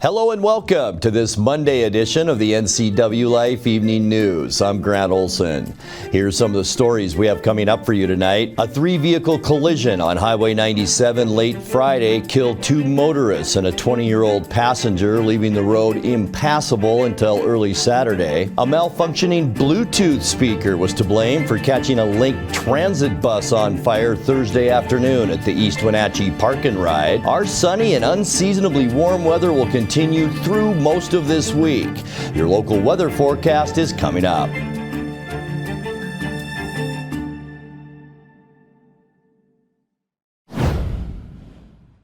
Hello and welcome to this Monday edition of the NCWLIFE Evening News. I'm Grant Olson. Here's some of the stories we have coming up for you tonight. A three-vehicle collision on Highway 97 late Friday killed two motorists and a 20-year-old passenger, leaving the road impassable until early Saturday. A malfunctioning Bluetooth speaker was to blame for catching a Link transit bus on fire Thursday afternoon at the East Wenatchee Park and Ride. Our sunny and unseasonably warm weather will continue through most of this week. Your local weather forecast is coming up.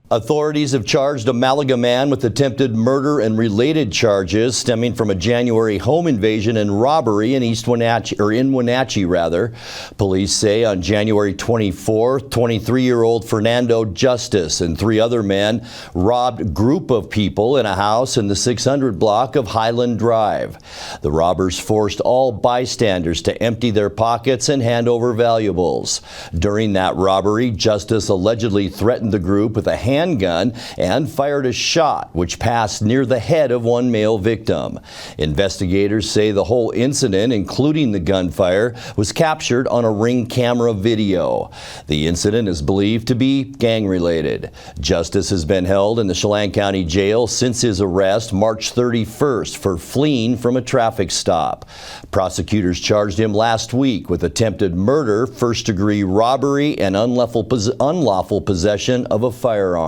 Authorities have charged a Malaga man with attempted murder and related charges stemming from a January home invasion and robbery in Wenatchee. Police say on January 24th, 23-year-old Fernando Justice and three other men robbed a group of people in a house in the 600 block of Highland Drive. The robbers forced all bystanders to empty their pockets and hand over valuables. During that robbery, Justice allegedly threatened the group with a handgun and fired a shot which passed near the head of one male victim. Investigators say the whole incident, including the gunfire, was captured on a Ring camera video. The incident is believed to be gang-related. Justice has been held in the Chelan County Jail since his arrest March 31st for fleeing from a traffic stop. Prosecutors charged him last week with attempted murder, first-degree robbery, and unlawful possession of a firearm.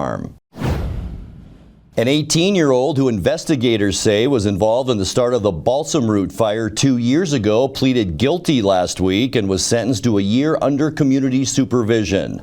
An 18-year-old who investigators say was involved in the start of the Balsam Root fire 2 years ago pleaded guilty last week and was sentenced to a year under community supervision.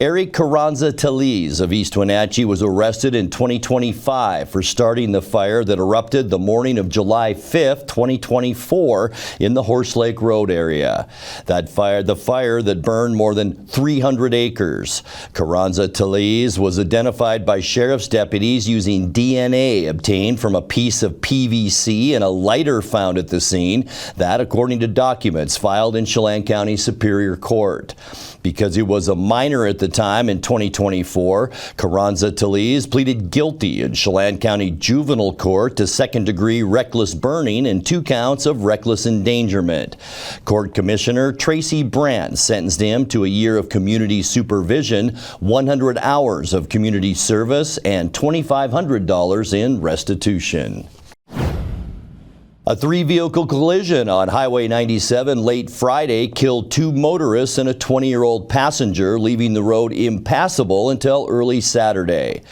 Eric Carranza-Tellez of East Wenatchee was arrested in 2025 for starting the fire that erupted the morning of July 5th, 2024 in the Horse Lake Road area. The fire that burned more than 300 acres. Carranza-Tellez was identified by sheriff's deputies using DNA obtained from a piece of PVC and a lighter found at the scene. That, according to documents filed in Chelan County Superior Court. Because he was a minor at the time in 2024, Carranza-Tellez pleaded guilty in Chelan County Juvenile Court to second-degree reckless burning and 2 counts of reckless endangerment. Court Commissioner Tracy Brandt sentenced him to a year of community supervision, 100 hours of community service, and $2,500 in restitution. A three-vehicle collision on Highway 97 late Friday killed two motorists and a 20-year-old passenger, leaving the road impassable until early Saturday.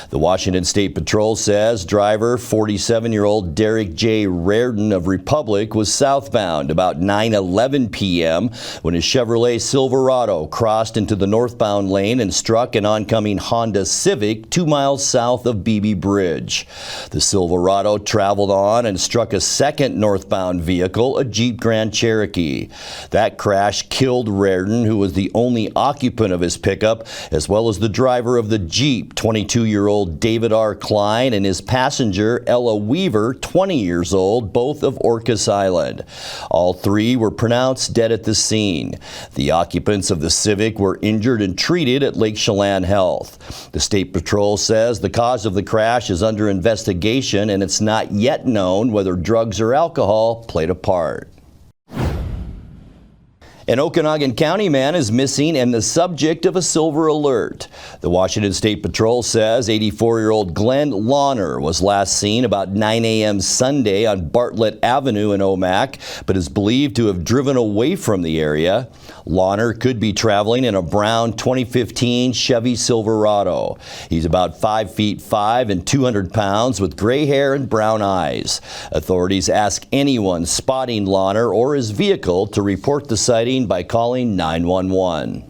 The Washington State Patrol says driver 47-year-old Derek J. Reardon of Republic was southbound about 9:11 p.m. when his Chevrolet Silverado crossed into the northbound lane and struck an oncoming Honda Civic 2 miles south of Beebe Bridge. The Silverado traveled on and struck a second northbound vehicle, a Jeep Grand Cherokee. That crash killed Reardon, who was the only occupant of his pickup, as well as the driver of the Jeep, 22-year-old David R. Klein, and his passenger, Ella Weaver, 20 years old, both of Orcas Island. All three were pronounced dead at the scene. The occupants of the Civic were injured and treated at Lake Chelan Health. The State Patrol says the cause of the crash is under investigation, and it's not yet known whether drugs or alcohol played a part. An Okanagan County man is missing and the subject of a silver alert. The Washington State Patrol says 84-year-old Glenn Lawner was last seen about 9 a.m. Sunday on Bartlett Avenue in Omak, but is believed to have driven away from the area. Lawner could be traveling in a brown 2015 Chevy Silverado. He's about 5'5" and 200 pounds with gray hair and brown eyes. Authorities ask anyone spotting Lawner or his vehicle to report the sighting by calling 911.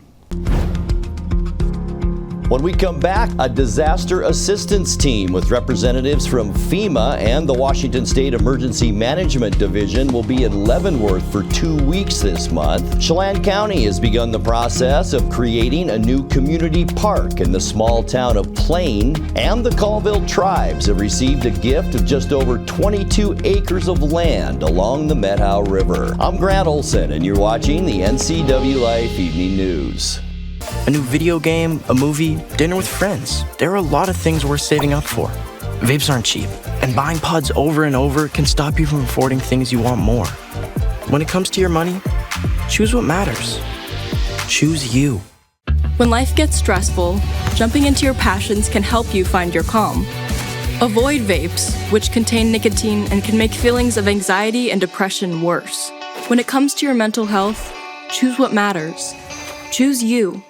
When we come back, a disaster assistance team with representatives from FEMA and the Washington State Emergency Management Division will be in Leavenworth for 2 weeks this month. Chelan County has begun the process of creating a new community park in the small town of Plain, and the Colville Tribes have received a gift of just over 22 acres of land along the Methow River. I'm Grant Olson, and you're watching the NCWLIFE Evening News. A new video game, a movie, dinner with friends. There are a lot of things worth saving up for. Vapes aren't cheap, and buying pods over and over can stop you from affording things you want more. When it comes to your money, choose what matters. Choose you. When life gets stressful, jumping into your passions can help you find your calm. Avoid vapes, which contain nicotine and can make feelings of anxiety and depression worse. When it comes to your mental health, choose what matters. Choose you.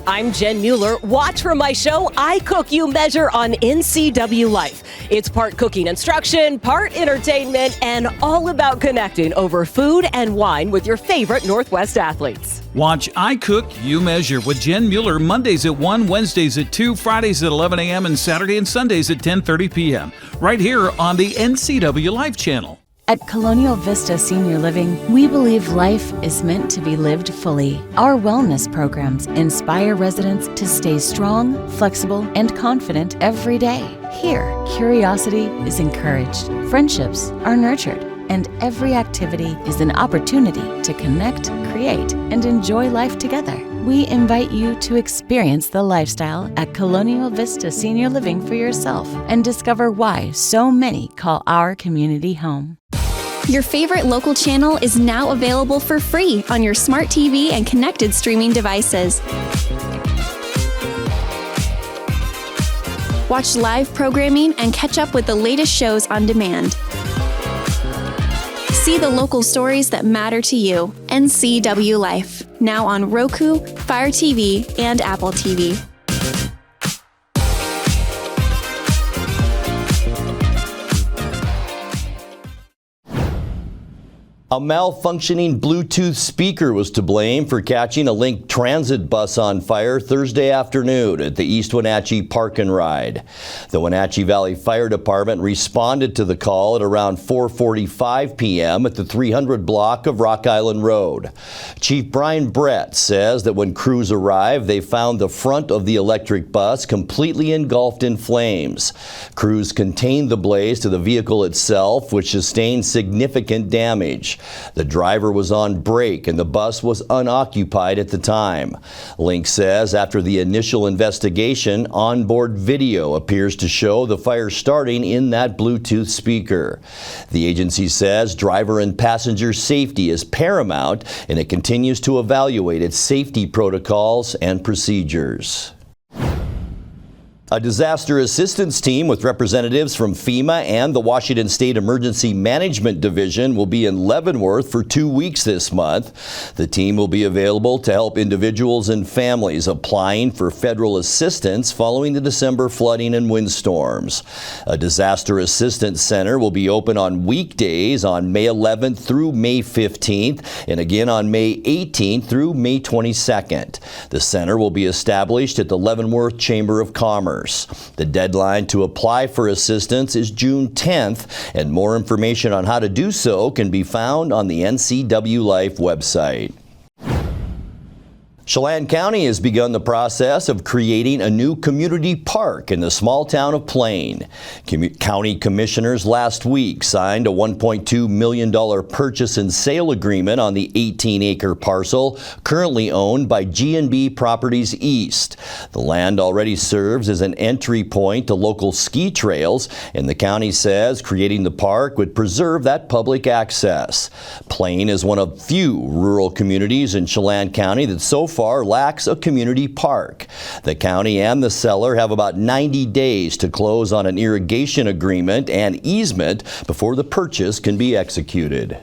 I'm Jen Mueller. Watch for my show, I Cook, You Measure on NCWLIFE. It's part cooking instruction, part entertainment, and all about connecting over food and wine with your favorite Northwest athletes. Watch I Cook, You Measure with Jen Mueller Mondays at 1, Wednesdays at 2, Fridays at 11 a.m., and Saturday and Sundays at 10:30 p.m. right here on the NCWLIFE channel. At Colonial Vista Senior Living, we believe life is meant to be lived fully. Our wellness programs inspire residents to stay strong, flexible, and confident every day. Here, curiosity is encouraged, friendships are nurtured, and every activity is an opportunity to connect, create, and enjoy life together. We invite you to experience the lifestyle at Colonial Vista Senior Living for yourself and discover why so many call our community home. Your favorite local channel is now available for free on your smart TV and connected streaming devices. Watch live programming and catch up with the latest shows on demand. See the local stories that matter to you. NCWLIFE, now on Roku, Fire TV, and Apple TV. A malfunctioning Bluetooth speaker was to blame for catching a Link Transit bus on fire Thursday afternoon at the East Wenatchee Park and Ride. The Wenatchee Valley Fire Department responded to the call at around 4:45 p.m. at the 300 block of Rock Island Road. Chief Brian Brett says that when crews arrived, they found the front of the electric bus completely engulfed in flames. Crews contained the blaze to the vehicle itself, which sustained significant damage. The driver was on break and the bus was unoccupied at the time. Link says after the initial investigation, onboard video appears to show the fire starting in that Bluetooth speaker. The agency says driver and passenger safety is paramount and it continues to evaluate its safety protocols and procedures. A disaster assistance team with representatives from FEMA and the Washington State Emergency Management Division will be in Leavenworth for 2 weeks this month. The team will be available to help individuals and families applying for federal assistance following the December flooding and windstorms. A disaster assistance center will be open on weekdays on May 11th through May 15th and again on May 18th through May 22nd. The center will be established at the Leavenworth Chamber of Commerce. The deadline to apply for assistance is June 10th, and more information on how to do so can be found on the NCWLIFE website. Chelan County has begun the process of creating a new community park in the small town of Plain. County commissioners last week signed a $1.2 million purchase and sale agreement on the 18-acre parcel currently owned by G&B Properties East. The land already serves as an entry point to local ski trails, and the county says creating the park would preserve that public access. Plain is one of few rural communities in Chelan County that so far lacks a community park. The county and the seller have about 90 days to close on an irrigation agreement and easement before the purchase can be executed.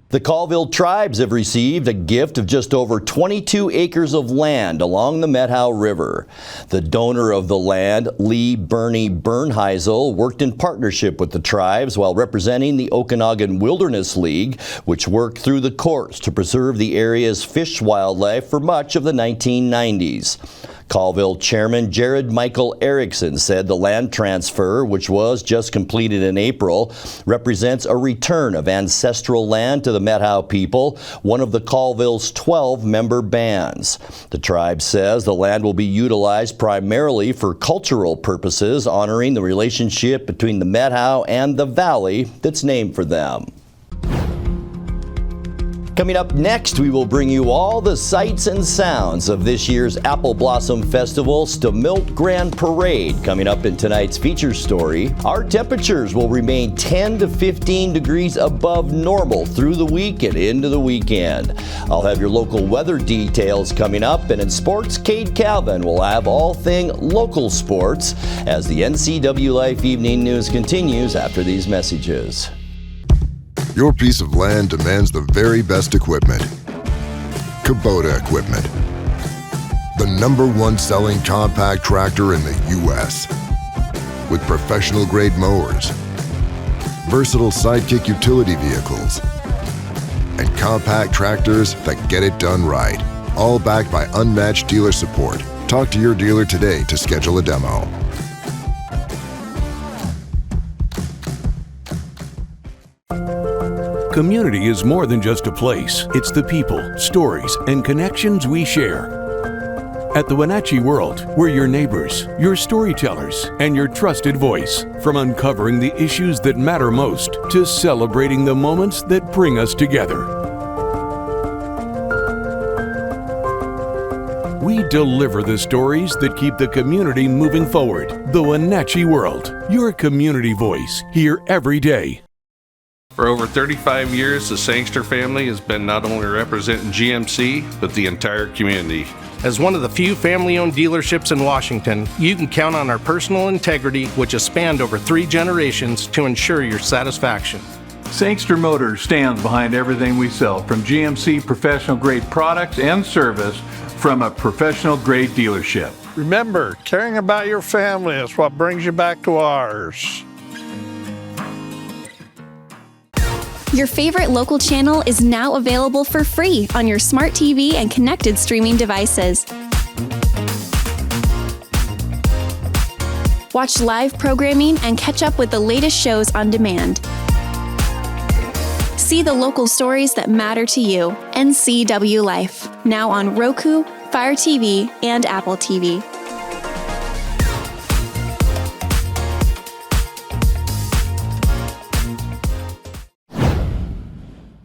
The Colville Tribes have received a gift of just over 22 acres of land along the Methow River. The donor of the land, Lee Bernie Bernheisel, worked in partnership with the tribes while representing the Okanagan Wilderness League, which worked through the courts to preserve the area's fish wildlife for much of the 1990s. Colville Chairman Jared Michael Erickson said the land transfer, which was just completed in April, represents a return of ancestral land to the Methow people, one of the Colville's 12 member bands. The tribe says the land will be utilized primarily for cultural purposes, honoring the relationship between the Methow and the valley that's named for them. Coming up next, we will bring you all the sights and sounds of this year's Apple Blossom Festival's Stemilt Grand Parade. Coming up in tonight's feature story, our temperatures will remain 10 to 15 degrees above normal through the week and into the weekend. I'll have your local weather details coming up, and in sports, Cade Calvin will have all thing local sports as the NCWLIFE Evening News continues after these messages. Your piece of land demands the very best equipment. Kubota equipment. The #1 selling compact tractor in the U.S. with professional grade mowers, versatile sidekick utility vehicles, and compact tractors that get it done right. All backed by unmatched dealer support. Talk to your dealer today to schedule a demo. Community is more than just a place. It's the people, stories, and connections we share. At the Wenatchee World, we're your neighbors, your storytellers, and your trusted voice. From uncovering the issues that matter most to celebrating the moments that bring us together. We deliver the stories that keep the community moving forward. The Wenatchee World, your community voice, here every day. For over 35 years, the Sangster family has been not only representing GMC, but the entire community. As one of the few family-owned dealerships in Washington, you can count on our personal integrity, which has spanned over 3 generations, to ensure your satisfaction. Sangster Motors stands behind everything we sell, from GMC professional-grade products and service from a professional-grade dealership. Remember, caring about your family is what brings you back to ours. Your favorite local channel is now available for free on your smart TV and connected streaming devices. Watch live programming and catch up with the latest shows on demand. See the local stories that matter to you. NCWLIFE, now on Roku, Fire TV, and Apple TV.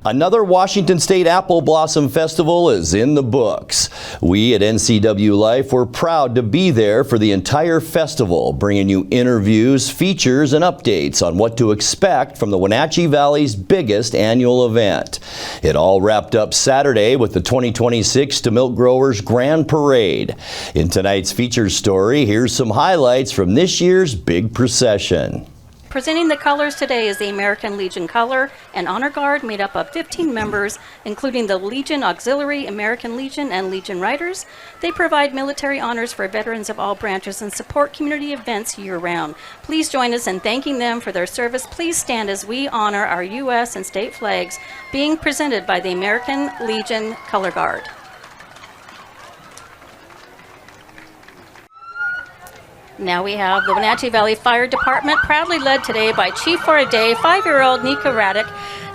Another Washington State Apple Blossom Festival is in the books. We at NCWLIFE were proud to be there for the entire festival, bringing you interviews, features, and updates on what to expect from the Wenatchee Valley's biggest annual event. It all wrapped up Saturday with the 2026 Stemilt Growers Grand Parade. In tonight's feature story, here's some highlights from this year's big procession. Presenting the colors today is the American Legion Color, an honor guard made up of 15 members, including the Legion Auxiliary, American Legion, and Legion Riders. They provide military honors for veterans of all branches and support community events year-round. Please join us in thanking them for their service. Please stand as we honor our U.S. and state flags being presented by the American Legion Color Guard. Now we have the Wenatchee Valley Fire Department, proudly led today by Chief for a Day, 5-year-old Nika Raddick.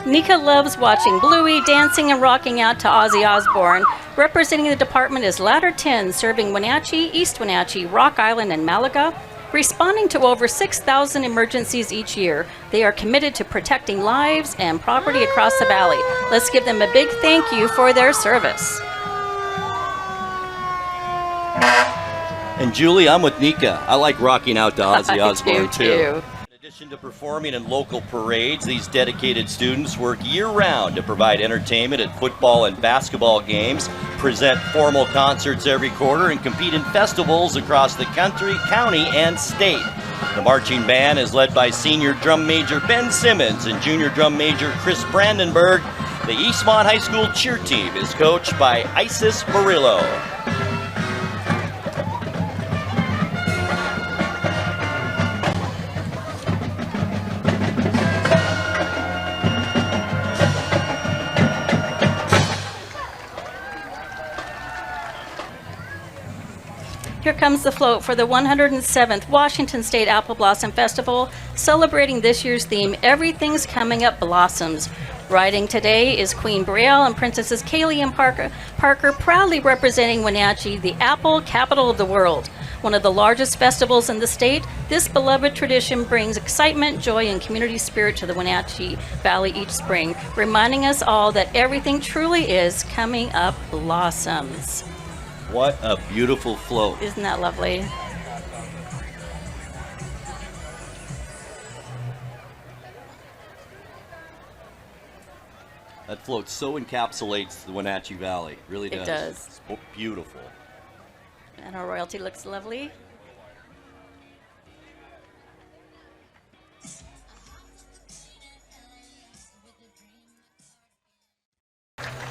Nika loves watching Bluey, dancing and rocking out to Ozzy Osbourne. Representing the department is Ladder 10, serving Wenatchee, East Wenatchee, Rock Island, and Malaga. Responding to over 6,000 emergencies each year, they are committed to protecting lives and property across the valley. Let's give them a big thank you for their service. And Julie, I'm with Nika. I like rocking out to Ozzy Osbourne too. In addition to performing in local parades, these dedicated students work year-round to provide entertainment at football and basketball games, present formal concerts every quarter, and compete in festivals across the country, county, and state. The marching band is led by senior drum major Ben Simmons and junior drum major Chris Brandenburg. The Eastmont High School cheer team is coached by Isis Murillo. Here comes the float for the 107th Washington State Apple Blossom Festival, celebrating this year's theme, Everything's Coming Up Blossoms. Riding today is Queen Brielle and Princesses Kaylee and Parker, proudly representing Wenatchee, the apple capital of the world. One of the largest festivals in the state, this beloved tradition brings excitement, joy, and community spirit to the Wenatchee Valley each spring, reminding us all that everything truly is coming up blossoms. What a beautiful float. Isn't that lovely? That float so encapsulates the Wenatchee Valley. It really does. It does. It's beautiful. And our royalty looks lovely.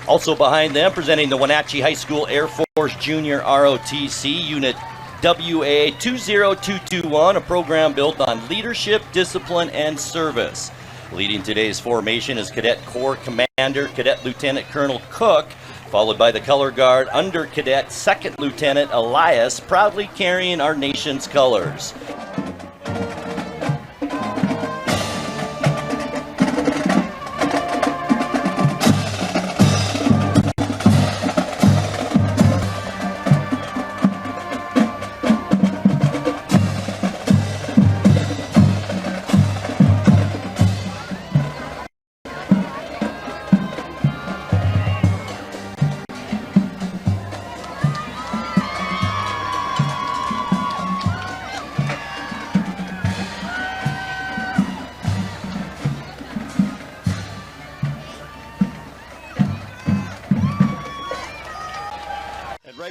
Also behind them, presenting the Wenatchee High School Air Force Junior ROTC Unit WA 20221, a program built on leadership, discipline, and service. Leading today's formation is Cadet Corps Commander Cadet Lieutenant Colonel Cook, followed by the Color Guard Under Cadet 2nd Lieutenant Elias, proudly carrying our nation's colors.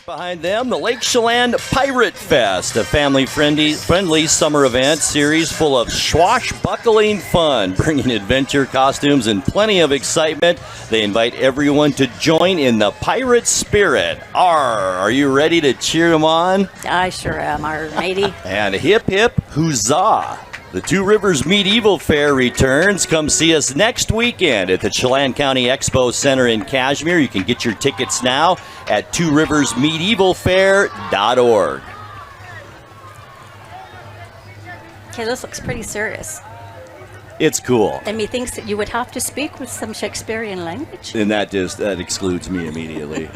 Behind them, the Lake Chelan Pirate Fest, a family-friendly summer event series full of swashbuckling fun, bringing adventure, costumes, and plenty of excitement. They invite everyone to join in the pirate spirit. Are you ready to cheer them on? I sure am, matey. And hip, hip, huzzah! The Two Rivers Medieval Fair returns. Come see us next weekend at the Chelan County Expo Center in Cashmere. You can get your tickets now at tworiversmedievalfair.org. Okay, this looks pretty serious. It's cool. And methinks that you would have to speak with some Shakespearean language. And that excludes me immediately.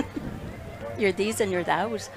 You're these and you're thous.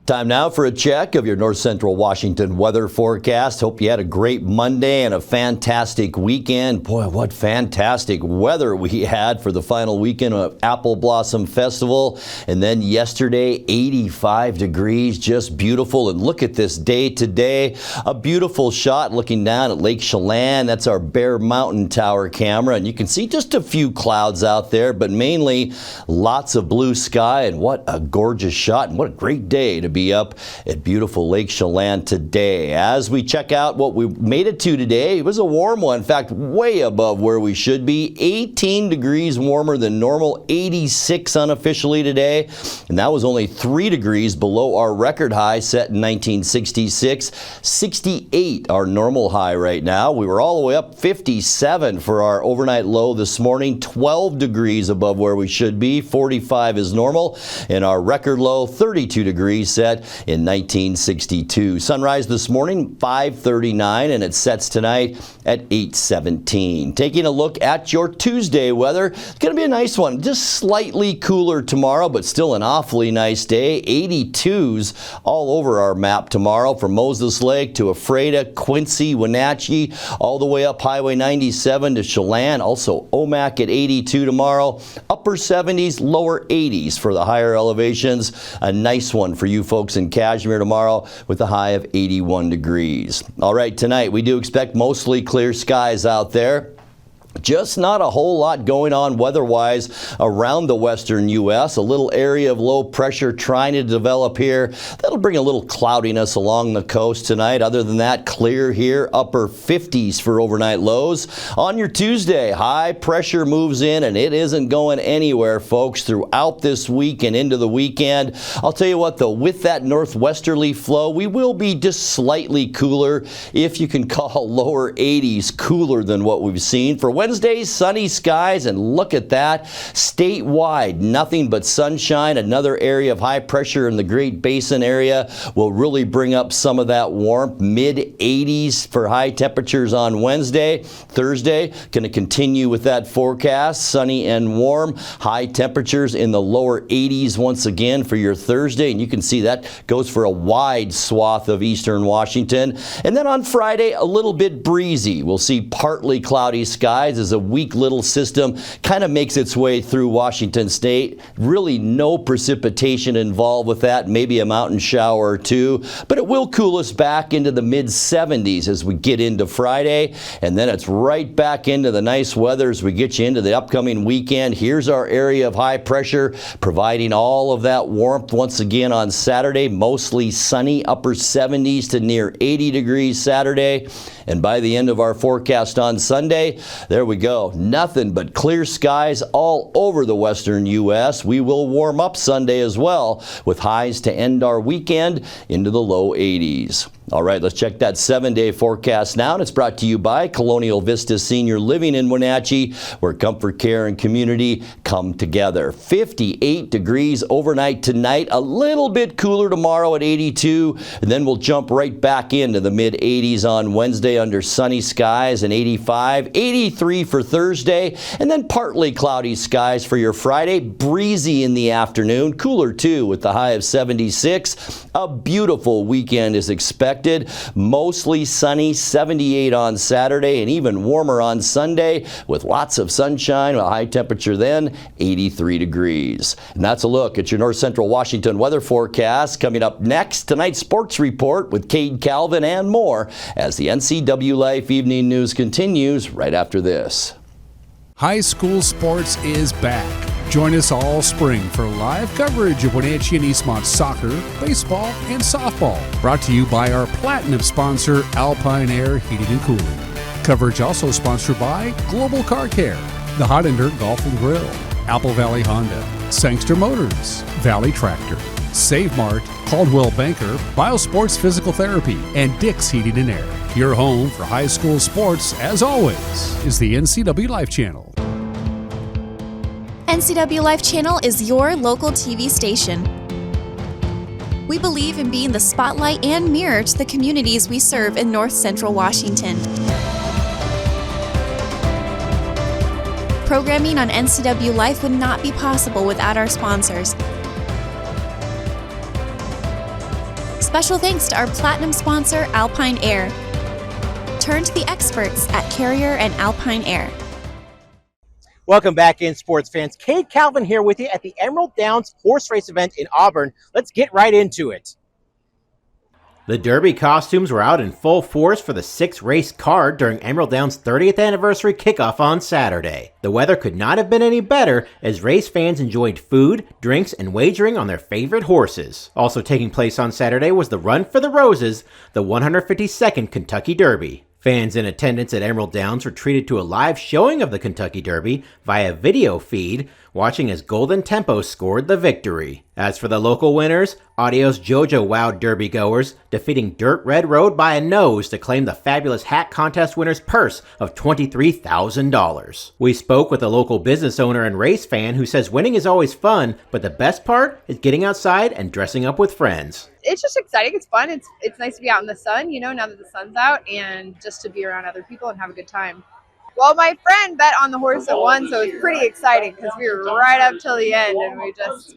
Time now for a check of your North Central Washington weather forecast. Hope you had a great Monday and a fantastic weekend. Boy, what fantastic weather we had for the final weekend of Apple Blossom Festival. And then yesterday, 85 degrees, just beautiful. And look at this day today. A beautiful shot looking down at Lake Chelan. That's our Bear Mountain Tower camera. And you can see just a few clouds out there, but mainly lots of blue sky. And what a gorgeous shot and what a great day to be up at beautiful Lake Chelan today. As we check out what we made it to today, it was a warm one. In fact, way above where we should be. 18 degrees warmer than normal, 86 unofficially today. And that was only 3 degrees below our record high set in 1966. 68 our normal high right now. We were all the way up 57 for our overnight low this morning. 12 degrees above where we should be. 45 is normal. And our record low, 32 degrees set in 1962. Sunrise this morning, 5:39, and it sets tonight at 8:17. Taking a look at your Tuesday weather, it's going to be a nice one. Just slightly cooler tomorrow, but still an awfully nice day. 82s all over our map tomorrow, from Moses Lake to Ephrata, Quincy, Wenatchee, all the way up Highway 97 to Chelan. Also Omak at 82 tomorrow. Upper 70s, lower 80s for the higher elevations. A nice one for you folks in Cashmere tomorrow with a high of 81 degrees. All right, tonight we do expect mostly clear skies out there. Just not a whole lot going on weather-wise around the western U.S. A little area of low pressure trying to develop here. That'll bring a little cloudiness along the coast tonight. Other than that, clear here, upper 50s for overnight lows. On your Tuesday, high pressure moves in, and it isn't going anywhere, folks, throughout this week and into the weekend. I'll tell you what, though, with that northwesterly flow, we will be just slightly cooler, if you can call lower 80s cooler than what we've seen. For Wednesday, Wednesday, sunny skies, and look at that. Statewide, nothing but sunshine. Another area of high pressure in the Great Basin area will really bring up some of that warmth. Mid-80s for high temperatures on Wednesday. Thursday, going to continue with that forecast. Sunny and warm. High temperatures in the lower 80s once again for your Thursday. And you can see that goes for a wide swath of eastern Washington. And then on Friday, a little bit breezy. We'll see partly cloudy skies as a weak little system kind of makes its way through Washington state. Really no precipitation involved with that. Maybe a mountain shower or two. But it will cool us back into the mid-70s as we get into Friday. And then it's right back into the nice weather as we get you into the upcoming weekend. Here's our area of high pressure providing all of that warmth once again on Saturday. Mostly sunny, upper 70s to near 80 degrees Saturday. And by the end of our forecast on Sunday, there we go. Nothing but clear skies all over the western U.S. We will warm up Sunday as well with highs to end our weekend into the low 80s. All right, let's check that 7-day forecast now. And it's brought to you by Colonial Vista Senior Living in Wenatchee, where comfort, care, and community come together. 58 degrees overnight tonight, a little bit cooler tomorrow at 82, and then we'll jump right back into the mid-80s on Wednesday under sunny skies and 85, 83 for Thursday, and then partly cloudy skies for your Friday. Breezy in the afternoon, cooler too with the high of 76. A beautiful weekend is expected. Mostly sunny, 78 on Saturday, and even warmer on Sunday with lots of sunshine, a high temperature then 83 degrees. And that's a look at your North Central Washington weather forecast. Coming up next, tonight's sports report with Cade Calvin and more as the NCWLIFE Evening News continues right after this. High school sports is back. Join us all spring for live coverage of Wenatchee and Eastmont soccer, baseball, and softball. Brought to you by our platinum sponsor, Alpine Air Heating and Cooling. Coverage also sponsored by Global Car Care, the Hot and Dirt Golf and Grill, Apple Valley Honda, Sangster Motors, Valley Tractor, Save Mart, Caldwell Banker, Biosports Physical Therapy, and Dick's Heating and Air. Your home for high school sports, as always, is the NCWLIFE channel. NCWLIFE channel is your local TV station. We believe in being the spotlight and mirror to the communities we serve in North Central Washington. Programming on NCWLIFE would not be possible without our sponsors. Special thanks to our platinum sponsor, Alpine Air. Turn to the experts at Carrier and Alpine Air. Welcome back in, sports fans. Cade Calvin here with you at the Emerald Downs Horse Race event in Auburn. Let's get right into it. The Derby costumes were out in full force for the 6-race card during Emerald Downs' 30th anniversary kickoff on Saturday. The weather could not have been any better as race fans enjoyed food, drinks, and wagering on their favorite horses. Also taking place on Saturday was the Run for the Roses, the 152nd Kentucky Derby. Fans in attendance at Emerald Downs were treated to a live showing of the Kentucky Derby via video feed, watching as Golden Tempo scored the victory. As for the local winners, Audio's JoJo wowed Derby goers, defeating Dirt Red Road by a nose to claim the fabulous hat contest winner's purse of $23,000. We spoke with a local business owner and race fan who says winning is always fun, but the best part is getting outside and dressing up with friends. It's just exciting. It's fun. It's nice to be out in the sun, now that the sun's out, and just to be around other people and have a good time. Well, my friend bet on the horse that won, so it was pretty exciting because we were right up till the end, and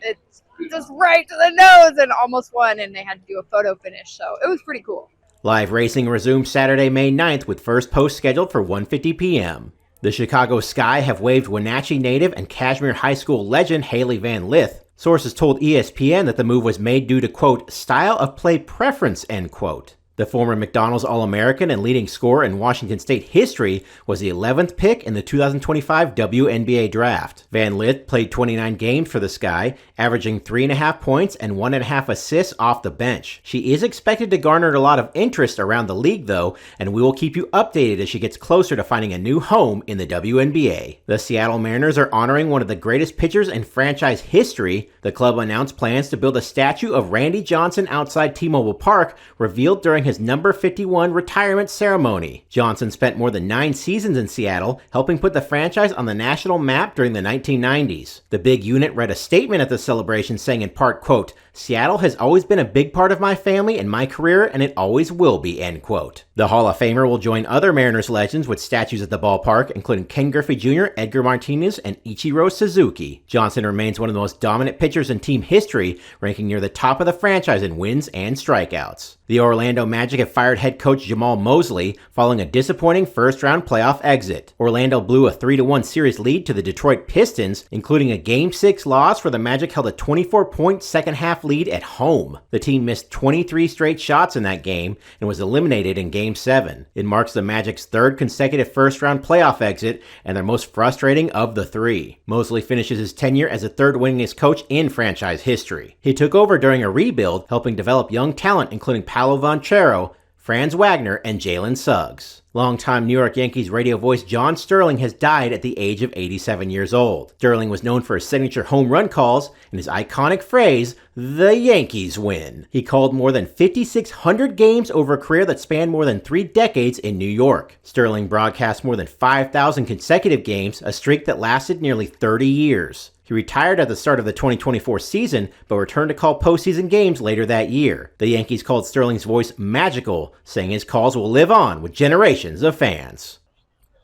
it's just right to the nose and almost won, and they had to do a photo finish, so it was pretty cool. Live racing resumes Saturday, May 9th with first post scheduled for 1:50 p.m. The Chicago Sky have waived Wenatchee native and Kashmir High School legend Haley Van Lith. Sources told ESPN that the move was made due to, quote, style of play preference, end quote. The former McDonald's All-American and leading scorer in Washington State history was the 11th pick in the 2025 WNBA draft. Van Lith played 29 games for the Sky, averaging 3.5 points and 1.5 assists off the bench. She is expected to garner a lot of interest around the league, though, and we will keep you updated as she gets closer to finding a new home in the WNBA. The Seattle Mariners are honoring one of the greatest pitchers in franchise history. The club announced plans to build a statue of Randy Johnson outside T-Mobile Park, revealed during his his number 51 retirement ceremony. Johnson spent more than 9 seasons in Seattle, helping put the franchise on the national map during the 1990s. The big unit read a statement at the celebration saying in part, quote, "Seattle has always been a big part of my family and my career, and it always will be," end quote. The Hall of Famer will join other Mariners legends with statues at the ballpark, including Ken Griffey Jr., Edgar Martinez, and Ichiro Suzuki. Johnson remains one of the most dominant pitchers in team history, ranking near the top of the franchise in wins and strikeouts. The Orlando Magic have fired head coach Jamal Mosley following a disappointing first-round playoff exit. Orlando blew a 3-1 series lead to the Detroit Pistons, including a Game 6 loss where the Magic held a 24-point second-half lead at home. The team missed 23 straight shots in that game and was eliminated in Game 7. It marks the Magic's third consecutive first-round playoff exit and their most frustrating of the 3. Mosley finishes his tenure as the third winningest coach in franchise history. He took over during a rebuild, helping develop young talent including Paolo Vanchero, Franz Wagner, and Jalen Suggs. Longtime New York Yankees radio voice John Sterling has died at the age of 87 years old. Sterling was known for his signature home run calls and his iconic phrase, "The Yankees win." He called more than 5,600 games over a career that spanned more than 3 decades in New York. Sterling broadcast more than 5,000 consecutive games, a streak that lasted nearly 30 years. He retired at the start of the 2024 season, but returned to call postseason games later that year. The Yankees called Sterling's voice magical, saying his calls will live on with generations of fans.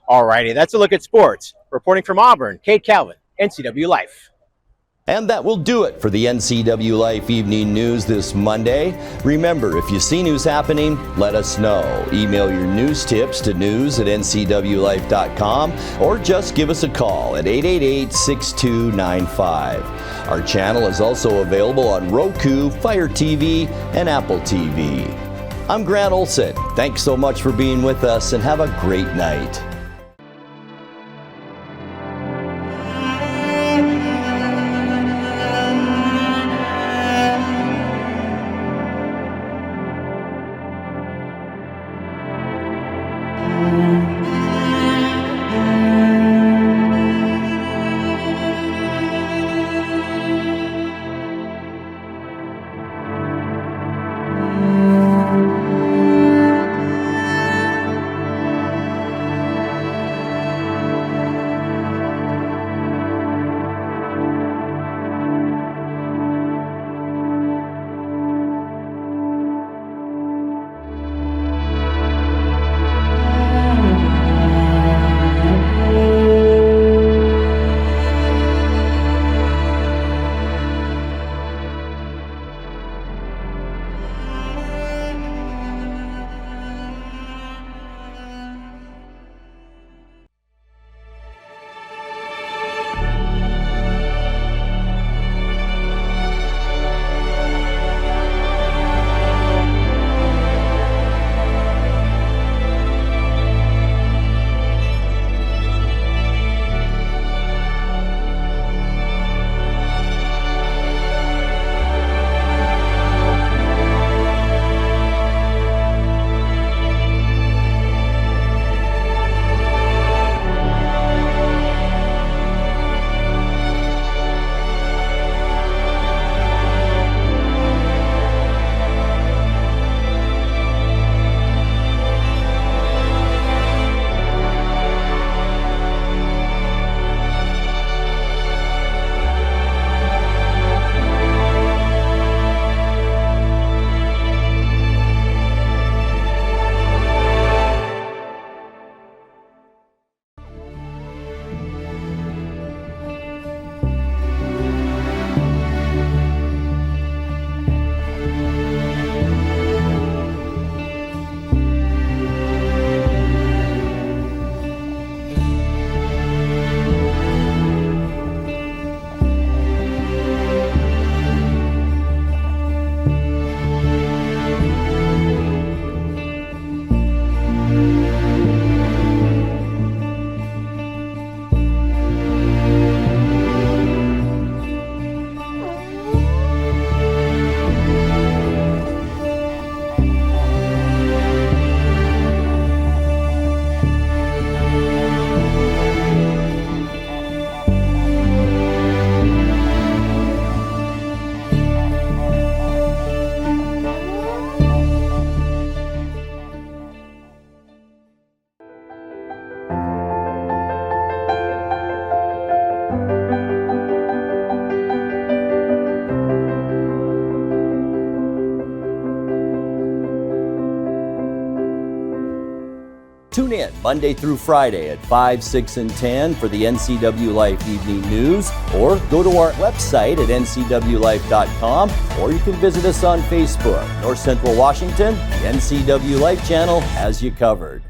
Alrighty, that's a look at sports. Reporting from Auburn, Kate Calvin, NCW Life. And that will do it for the NCW Life Evening News this Monday. Remember, if you see news happening, let us know. Email your news tips to news@ncwlife.com or just give us a call at 888-6295. Our channel is also available on Roku, Fire TV, and Apple TV. I'm Grant Olson. Thanks so much for being with us and have a great night. Monday through Friday at 5, 6, and 10 for the NCW Life Evening News, or go to our website at ncwlife.com, or you can visit us on Facebook. North Central Washington, the NCW Life channel has you covered.